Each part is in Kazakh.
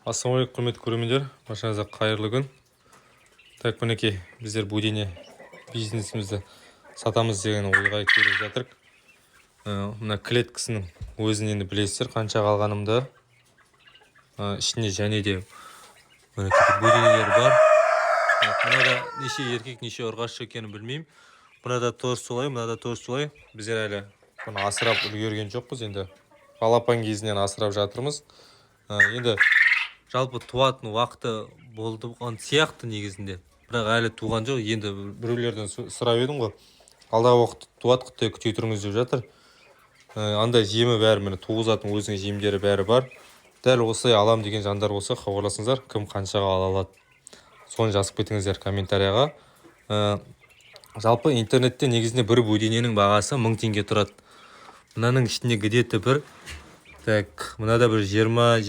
Ассалаумағалейкум, құрметті көрермендер, баршаңызға қайырлы күн. Так, мінекей біздер будене бизнесімізді сатамыз деген ойға келіп жатырық. Мына клеткісінің өзін енді білесіздер, қанша қалғанымды. Ішінде және де мінекей буденелер бар. Мынада неше еркек, неше ұрғаш екенін білмеймін. Мынада тоже солай, мынада тоже солай. Біздер әлі бұны асырап үлгерген жоқпыз, енді балапан кезінен асырап жатырмыз. Енді жалпы туатын уақыты болды сияқты негізінде, бірақ әлі туған жоқ. Енді біреулерден сұрап едім ғой, алдағы уақытта туат, күте тұрыңыз деп жатыр. Андай жемі бәрі, міне туғызатын өзінің жемдері бәрі бар. Дәл осылай алам деген жандар болса хабарласыңыздар, кім қаншаға ала алады, соны жазып кетіңіздер комментарияға. Жалпы интернетте негізінде бір будененің бағасы 1000 теңге тұрады. Мынаның ішінде где-то бір, так, мынада бір 20 бар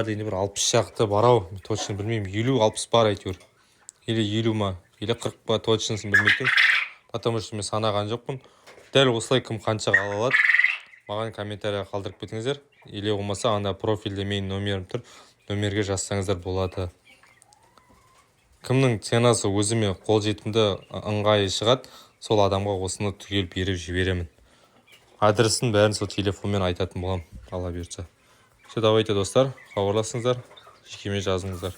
дейінде, бір 60 шақты бар-ау, точно білмеймін, 50-60 бар әйтеуір. Или 50 ма, или 40 па, точнысын білмейтін, потому что мен санаған жоқпын. Дәл осылай кім қаншаға ала алады, маған комментарияға қалдырып кетіңіздер. Или болмаса анда профильде менің номерім тұр, номерге жазсаңыздар болады. Кімнің ценасы өзіме қолжетімді ыңғайы шығады, сол адамға осыны түгел беріп жіберемін. Адресін бәрін сол телефонмен айтатын болам, ала берсе. Все, давайте достар, хабарласыңыздар, жекеме жазыңыздар.